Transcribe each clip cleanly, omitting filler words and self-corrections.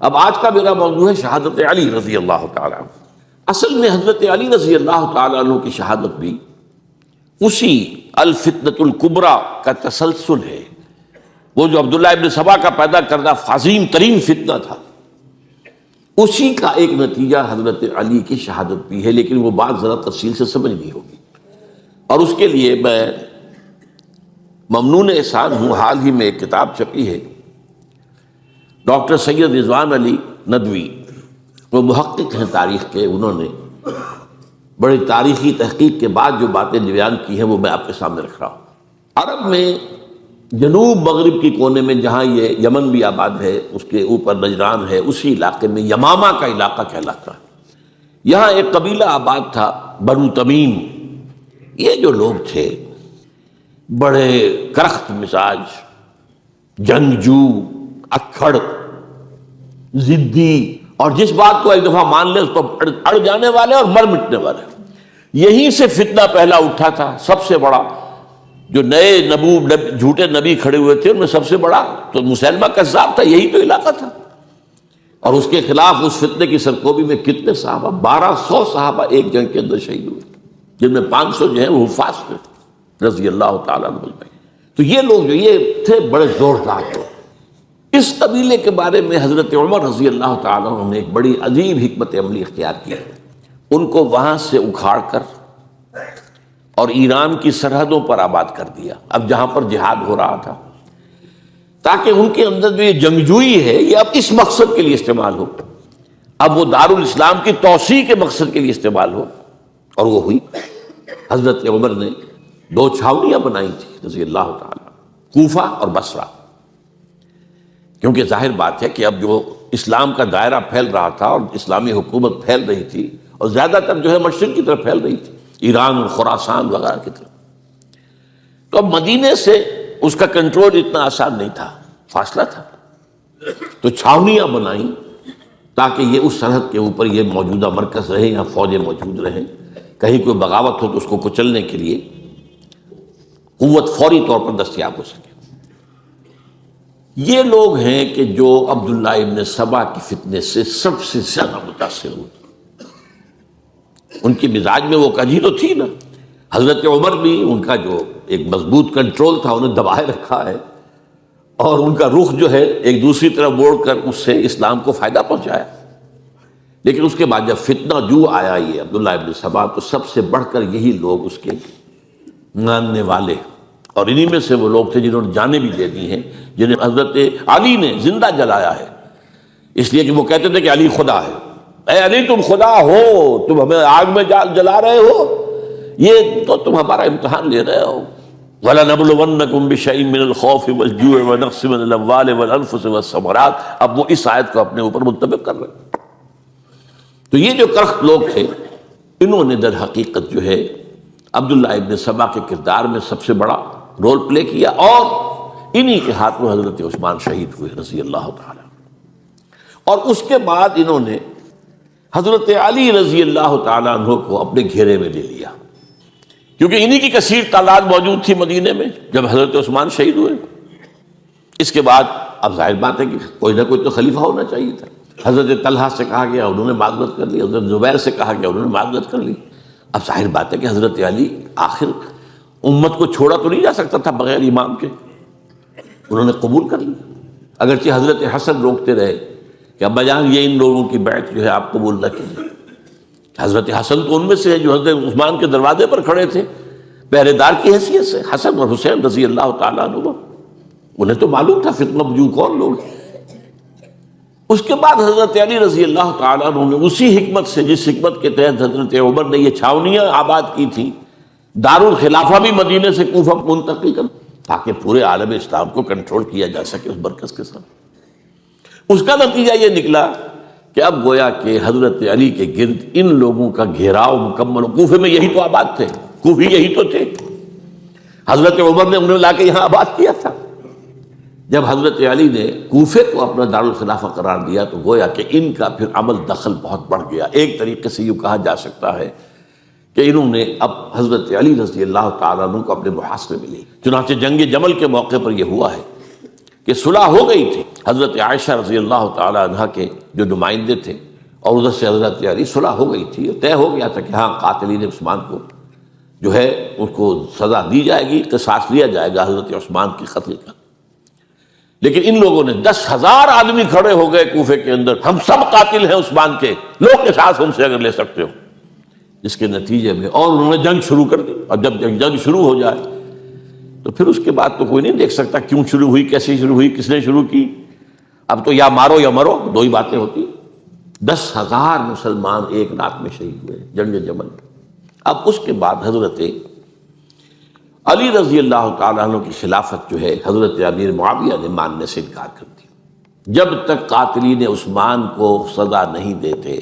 اب آج کا میرا موضوع ہے شہادت علی رضی اللہ تعالیٰ عنہ۔ اصل میں حضرت علی رضی اللہ تعالیٰ عنہ کی شہادت بھی اسی الفتنۃ الکبریٰ کا تسلسل ہے۔ وہ جو عبداللہ ابن سبا کا پیدا کردہ عظیم ترین فتنہ تھا، اسی کا ایک نتیجہ حضرت علی کی شہادت بھی ہے، لیکن وہ بات ذرا تفصیل سے سمجھنی ہوگی، اور اس کے لیے میں ممنون احسان ہوں۔ حال ہی میں ایک کتاب چھپی ہے، ڈاکٹر سید رضوان علی ندوی، وہ محقق ہیں تاریخ کے، انہوں نے بڑی تاریخی تحقیق کے بعد جو باتیں بیان کی ہیں وہ میں آپ کے سامنے رکھ رہا ہوں۔ عرب میں جنوب مغرب کی کونے میں جہاں یہ یمن بھی آباد ہے، اس کے اوپر نجران ہے، اسی علاقے میں یمامہ کا علاقہ کہلاتا ہے۔ یہاں ایک قبیلہ آباد تھا بنو تمیم۔ یہ جو لوگ تھے بڑے کرخت مزاج، جنگجو، اکھڑ، ضدی، اور جس بات کو ایک دفعہ مان لے اس کو اڑ جانے والے اور مر مٹنے والے۔ یہیں سے فتنہ پہلا اٹھا تھا، سب سے بڑا جو نئے جھوٹے نبی کھڑے ہوئے تھے ان میں سب سے بڑا تو مسیلمہ کذاب تھا، یہی تو علاقہ تھا، اور اس کے خلاف اس فتنے کی سرکوبی میں کتنے صحابہ، 1200 صحابہ ایک جنگ کے اندر شہید ہوئے، جن میں 500 جو ہیں وہ حفاظ تھے رضی اللہ تعالیٰ عنہ۔ تو یہ لوگ جو یہ تھے بڑے زوردار لوگ۔ اس قبیلے کے بارے میں حضرت عمر رضی اللہ تعالیٰ عنہ نے ایک بڑی عجیب حکمت عملی اختیار کی، ان کو وہاں سے اکھاڑ کر اور ایران کی سرحدوں پر آباد کر دیا، اب جہاں پر جہاد ہو رہا تھا، تاکہ ان کے اندر جو یہ جنگجوئی ہے یہ اب اس مقصد کے لیے استعمال ہو، اب وہ دارالاسلام کی توسیع کے مقصد کے لیے استعمال ہو، اور وہ ہوئی۔ حضرت عمر نے 2 چھاؤنیاں بنائی تھی رضی اللہ تعالیٰ، کوفہ اور بصرہ، کیونکہ ظاہر بات ہے کہ اب جو اسلام کا دائرہ پھیل رہا تھا اور اسلامی حکومت پھیل رہی تھی، اور زیادہ تر جو ہے مشرق کی طرف پھیل رہی تھی، ایران اور خراسان وغیرہ کی طرف، تو اب مدینے سے اس کا کنٹرول اتنا آسان نہیں تھا، فاصلہ تھا، تو چھاونیاں بنائیں تاکہ یہ اس سرحد کے اوپر یہ موجودہ مرکز رہے، یا فوجیں موجود رہیں، کہیں کوئی بغاوت ہو تو اس کو کچلنے کے لیے قوت فوری طور پر دستیاب ہو سکے۔ یہ لوگ ہیں کہ جو عبداللہ ابن سبا کی فتنے سے سب سے زیادہ متاثر ہوئے۔ ان کی مزاج میں وہ کجی تو تھی نا، حضرت عمر بھی ان کا جو ایک مضبوط کنٹرول تھا انہیں دبائے رکھا ہے، اور ان کا رخ جو ہے ایک دوسری طرف موڑ کر اس سے اسلام کو فائدہ پہنچایا۔ لیکن اس کے بعد جب فتنہ جو آیا یہ عبداللہ ابن سبا، تو سب سے بڑھ کر یہی لوگ اس کے ماننے والے، اور انہی میں سے وہ لوگ تھے جنہوں نے جانیں بھی دے دی ہیں، جنہیں حضرت علی نے زندہ جلایا ہے، اس لیے کہ وہ کہتے تھے کہ علی خدا ہے۔ اے علی تم خدا ہو، تم ہمیں آگ میں جلا رہے ہو، یہ تو تم ہمارا امتحان لے رہے ہو۔ وَلَنَبْلُوَنَّكُمْ بِشَيْءٍ مِّنَ الْخَوْفِ وَالْجُوعِ وَنَقْصٍ مِّنَ الْأَمْوَالِ وَالْأَنفُسِ وَالثَّمَرَاتِ۔ اب وہ اس آیت کو اپنے اوپر منطبق کر رہے ہیں۔ تو یہ جو کرخت لوگ تھے، انہوں نے در حقیقت جو ہے عبداللہ ابن سبا کے کردار میں سب سے بڑا رول پلے کیا، اور انہی کے ہاتھ میں حضرت عثمان شہید ہوئے رضی اللہ تعالیٰ، اور اس کے بعد انہوں نے حضرت علی رضی اللہ تعالیٰ عنہ کو اپنے گھیرے میں لے لیا، کیونکہ انہی کی کثیر تعداد موجود تھی مدینے میں جب حضرت عثمان شہید ہوئے۔ اس کے بعد اب ظاہر بات ہے کہ کوئی نہ کوئی تو خلیفہ ہونا چاہیے تھا۔ حضرت طلحہ سے کہا گیا، انہوں نے معذرت کر لی، حضرت زبیر سے کہا گیا، انہوں نے معذرت کر لی۔ اب ظاہر بات ہے کہ حضرت علی آخر امت کو چھوڑا تو نہیں جا سکتا تھا بغیر امام کے، انہوں نے قبول کر لی، اگرچہ حضرت حسن روکتے رہے کہ ابا جان یہ ان لوگوں کی بیعت جو ہے آپ قبول نہ کیجیے۔ حضرت حسن تو ان میں سے ہیں جو حضرت عثمان کے دروازے پر کھڑے تھے پہرے دار کی حیثیت سے، حسن اور حسین رضی اللہ تعالیٰ عنہ، انہیں تو معلوم تھا فتنہ جو کون لوگ ہیں۔ اس کے بعد حضرت علی رضی اللہ تعالیٰ عنہ نے اسی حکمت سے، جس حکمت کے تحت حضرت عمر نے یہ چھاونیاں آباد کی تھیں، دارالخلافہ بھی مدینے سے کوفہ منتقل کر، تاکہ پورے عالم اسلام کو کنٹرول کیا جا سکے اس مرکز کے ساتھ۔ اس کا نتیجہ یہ نکلا کہ اب گویا کہ حضرت علی کے گرد ان لوگوں کا گھیراؤ مکمل، کوفے میں یہی تو آباد تھے، کوفی یہی تو تھے، حضرت عمر نے انہیں لا کے یہاں آباد کیا تھا۔ جب حضرت علی نے کوفے کو اپنا دارالخلافہ قرار دیا تو گویا کہ ان کا پھر عمل دخل بہت بڑھ گیا۔ ایک طریقے سے یوں کہا جا سکتا ہے کہ انہوں نے اب حضرت علی رضی اللہ تعالیٰ عنہ کو اپنے محاصرے میں لی۔ چنانچہ جنگ جمل کے موقع پر یہ ہوا ہے کہ کہ صلح ہو گئی تھی، حضرت عائشہ رضی اللہ تعالی عنہ کے جو نمائندے تھے اور ادھر سے حضرت علی، صلح ہو گئی تھی، طے ہو گیا تھا کہ ہاں قاتلین عثمان کو جو ہے ان کو سزا دی جائے گی، قصاص لیا جائے گا حضرت عثمان کے قتل کا۔ لیکن ان لوگوں نے 10,000 آدمی کھڑے ہو گئے کوفے کے اندر، ہم سب قاتل ہیں عثمان کے، لو قصاص ہم سے اگر لے سکتے ہو، جس کے نتیجے میں اور انہوں نے جنگ شروع کر دی۔ اور جب جنگ شروع ہو جائے تو پھر اس کے بعد تو کوئی نہیں دیکھ سکتا کیوں شروع ہوئی، کیسے شروع ہوئی، کس نے شروع کی۔ اب تو یا مارو یا مرو، دو ہی باتیں ہوتی۔ 10,000 مسلمان ایک رات میں شہید ہوئے جنگ جمل۔ اب اس کے بعد حضرت علی رضی اللہ تعالیٰ عنہ کی خلافت جو ہے حضرت امیر معاویہ نے ماننے سے انکار کر دیا۔ جب تک قاتلین عثمان کو سزا نہیں دیتے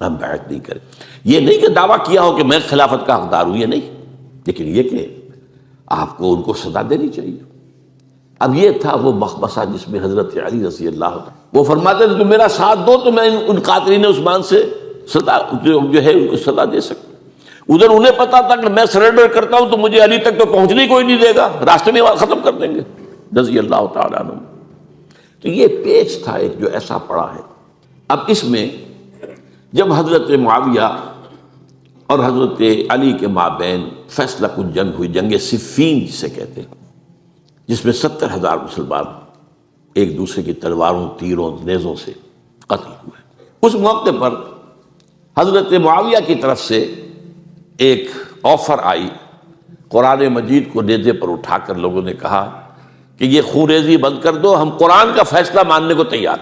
ہم بیعت نہیں کریں۔ یہ نہیں کہ دعویٰ کیا ہو کہ میں خلافت کا حقدار ہوں، یہ نہیں، لیکن یہ کہ آپ کو ان کو سزا دینی چاہیے۔ اب یہ تھا وہ مخمصہ جس میں حضرت علی رضی اللہ عنہ وہ فرماتے تھے تو میرا ساتھ دو تو میں ان قاتلین عثمان سے سزا جو ہے ان کو سزا دے سکتا۔ ادھر انہیں پتا تھا کہ میں سرنڈر کرتا ہوں تو مجھے علی تک تو پہنچنے کوئی نہیں دے گا، راستے میں ختم کر دیں گے رضی اللہ تعالیٰ عنہ۔ تو یہ پیچ تھا ایک جو ایسا پڑا ہے۔ اب اس میں جب حضرت معاویہ اور حضرت علی کے مابین فیصلہ کن جنگ ہوئی، جنگ صفین جسے کہتے ہیں، جس میں 70,000 مسلمان ایک دوسرے کی تلواروں، تیروں، نیزوں سے قتل ہوئے۔ اس موقع پر حضرت معاویہ کی طرف سے ایک آفر آئی، قرآن مجید کو نیزے پر اٹھا کر لوگوں نے کہا کہ یہ خونریزی بند کر دو، ہم قرآن کا فیصلہ ماننے کو تیار۔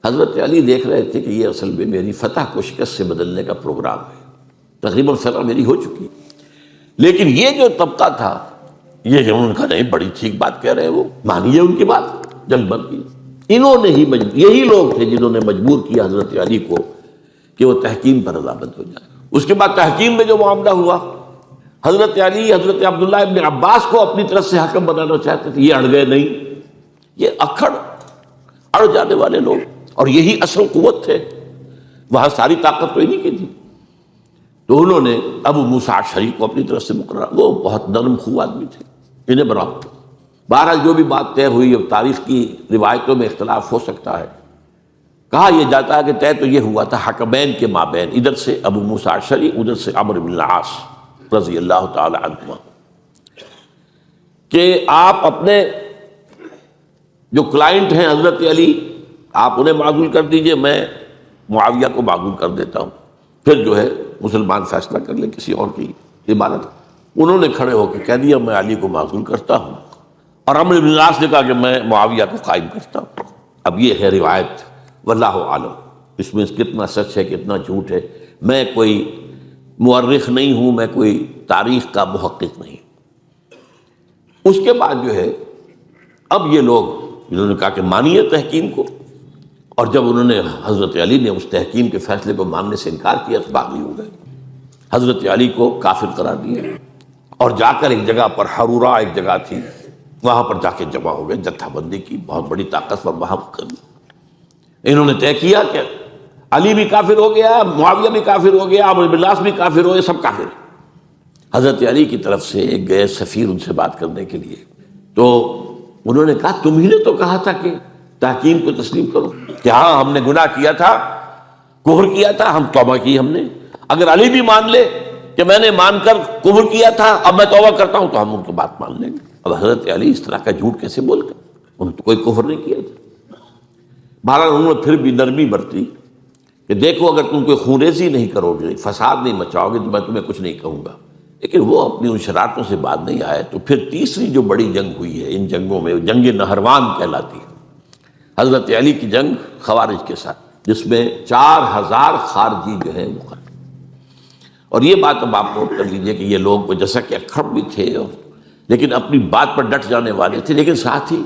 حضرت علی دیکھ رہے تھے کہ یہ اصل میں میری فتح کو شکست سے بدلنے کا پروگرام ہے، تقریباً فتح میری ہو چکی، لیکن یہ جو طبقہ تھا یہ جو ان کا نہیں، بڑی ٹھیک بات کہہ رہے ہیں، وہ مانیے ان کی بات، جنگ بند کی۔ انہوں نے ہی یہی لوگ تھے جنہوں نے مجبور کیا حضرت علی کو کہ وہ تحکیم پر رضامند ہو جائے۔ اس کے بعد تحکیم میں جو معاملہ ہوا، حضرت علی حضرت عبداللہ ابن عباس کو اپنی طرف سے حکم بنانا چاہتے تھے، یہ اڑ گئے نہیں۔ یہ اڑ جانے والے لوگ، اور یہی اصل قوت تھے، وہاں ساری طاقت تو انہی کی تھی۔ تو انہوں نے ابو موسیٰ اشعری کو اپنی طرف سے مقرر، وہ بہت نرم خو آدمی تھے، انہیں بناؤ۔ بہرحال جو بھی بات طے ہوئی، اب تاریخ کی روایتوں میں اختلاف ہو سکتا ہے، کہا یہ جاتا ہے کہ طے تو یہ ہوا تھا حکمین کے مابین، ادھر سے ابو موسیٰ اشعری، ادھر سے عمرو بن العاص رضی اللہ تعالی عنہما، کہ آپ اپنے جو کلائنٹ ہیں حضرت علی آپ انہیں معزول کر دیجئے، میں معاویہ کو معزول کر دیتا ہوں، پھر جو ہے مسلمان فیصلہ کر لیں کسی اور کی عبادت۔ انہوں نے کھڑے ہو کے کہہ دیا میں علی کو معزول کرتا ہوں، اور عمرو بن العاص نے کہا کہ میں معاویہ کو قائم کرتا ہوں۔ اب یہ ہے روایت، واللہ عالم اس میں کتنا سچ ہے کتنا جھوٹ ہے، میں کوئی مورخ نہیں ہوں، میں کوئی تاریخ کا محقق نہیں۔ اس کے بعد جو ہے اب یہ لوگ انہوں نے کہا کہ مانیے تحکیم کو، اور جب انہوں نے حضرت علی نے اس تحکیم کے فیصلے کو ماننے سے انکار کیا تو باغی ہو گئے، حضرت علی کو کافر قرار دیا، اور جا کر ایک جگہ پر حرورہ ایک جگہ تھی وہاں پر جا کے جمع ہو گئے، جتھا بندی کی، بہت بڑی طاقت پر وہاں کر دی۔ انہوں نے طے کیا کہ علی بھی کافر ہو گیا، معاویہ بھی کافر ہو گیا، عمرو بن العاص بھی کافر ہو گئے، سب کافر ہیں۔ حضرت علی کی طرف سے ایک گئے سفیر ان سے بات کرنے کے لیے، تو انہوں نے کہا تم ہی نے تو کہا تھا کہ تحکیم کو تسلیم کرو، کہ ہاں ہم نے گناہ کیا تھا، کفر کیا تھا، ہم توبہ کی ہم نے، اگر علی بھی مان لے کہ میں نے مان کر کفر کیا تھا اب میں توبہ کرتا ہوں تو ہم ان کی بات مان لیں گے۔ اب حضرت علی اس طرح کا جھوٹ کیسے بولتے، انہوں نے تو کوئی کفر نہیں کیا تھا۔ بہرحال انہوں نے پھر بھی نرمی برتی کہ دیکھو اگر تم کوئی خونریزی نہیں کرو گے، فساد نہیں مچاؤ گے تو میں تمہیں کچھ نہیں کہوں گا، لیکن وہ اپنی ان شرارتوں سے بعد نہیں آئے۔ تو پھر تیسری جو بڑی جنگ ہوئی ہے ان جنگوں میں، جنگ نہروان کہلاتی ہے، حضرت علی کی جنگ خوارج کے ساتھ، جس میں 4,000 خارجی جو ہے وہ قتل۔ اور یہ بات اب آپ نوٹ کر لیجئے کہ یہ لوگ جیسا کہ اکھڑ بھی تھے اور لیکن اپنی بات پر ڈٹ جانے والے تھے، لیکن ساتھ ہی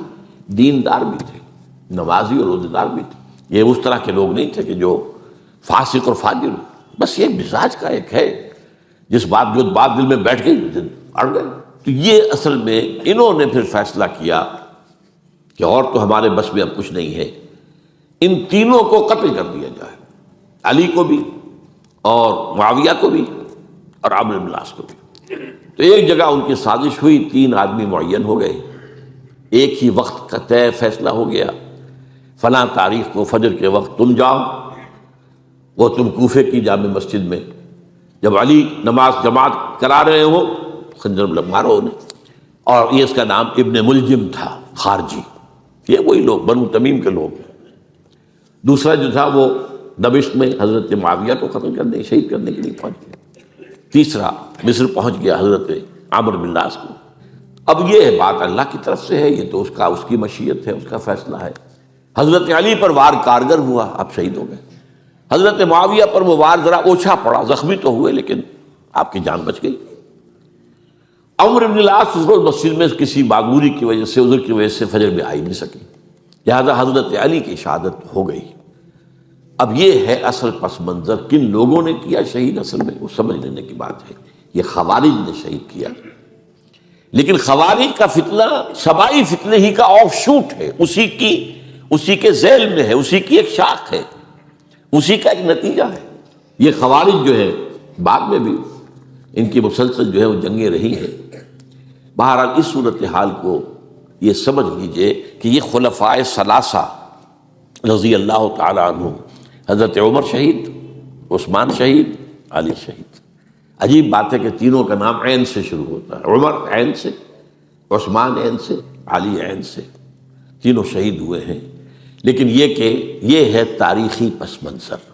دیندار بھی تھے، نمازی اور روزہ بھی تھے۔ یہ اس طرح کے لوگ نہیں تھے کہ جو فاسق اور فاجر، بس یہ مزاج کا ایک ہے، جس بات دل میں بیٹھ گئی اڑ گئے۔ تو یہ اصل میں انہوں نے پھر فیصلہ کیا کہ اور تو ہمارے بس میں اب کچھ نہیں ہے، ان تینوں کو قتل کر دیا جائے، علی کو بھی اور معاویہ کو بھی اور عمرو بن العاص کو بھی۔ تو ایک جگہ ان کی سازش ہوئی، 3 آدمی معین ہو گئے، ایک ہی وقت کا طے فیصلہ ہو گیا، فلاں تاریخ کو فجر کے وقت تم جاؤ، وہ تم کوفے کی جامع مسجد میں جب علی نماز جماعت کرا رہے ہو خنجر مارو انہیں۔ اور یہ اس کا نام ابن ملجم تھا، خارجی، یہ وہی لوگ بنو تمیم کے لوگ۔ دوسرا جو تھا وہ دمشق میں حضرت معاویہ کو قتل کرنے شہید کرنے کے لیے پہنچ گیا۔ تیسرا مصر پہنچ گیا حضرت عمرو بن العاص کو۔ اب یہ بات اللہ کی طرف سے ہے، یہ تو اس کی مشیت ہے، اس کا فیصلہ ہے۔ حضرت علی پر وار کارگر ہوا، آپ شہید ہو گئے۔ حضرت معاویہ پر وہ وار ذرا اوچھا پڑا، زخمی تو ہوئے لیکن آپ کی جان بچ گئی۔ عمرو بن العاص اس روز مسجد میں کسی معذوری کی وجہ سے، عذر کی وجہ سے فجر میں آئی نہیں سکی، لہذا حضرت علی کی شہادت ہو گئی۔ اب یہ ہے اصل پس منظر، کن لوگوں نے کیا شہید اصل میں وہ سمجھ لینے کی بات ہے۔ یہ خوارج نے شہید کیا، لیکن خوارج کا فتنہ سبائی فتنے ہی کا آف شوٹ ہے، اسی کے ذیل میں ہے، اسی کی ایک شاخ ہے، اسی کا ایک نتیجہ ہے۔ یہ خوارج جو ہے بعد میں بھی ان کی مسلسل جو ہے وہ جنگیں رہی ہیں۔ بہرحال اس صورتحال کو یہ سمجھ لیجئے کہ یہ خلفائے ثلاثہ رضی اللہ تعالی عنہ، حضرت عمر شہید، عثمان شہید، علی شہید۔ عجیب بات ہے کہ تینوں کا نام عین سے شروع ہوتا ہے، عمر عین سے، عثمان عین سے، علی عین سے، تینوں شہید ہوئے ہیں۔ لیکن یہ کہ یہ ہے تاریخی پس منظر۔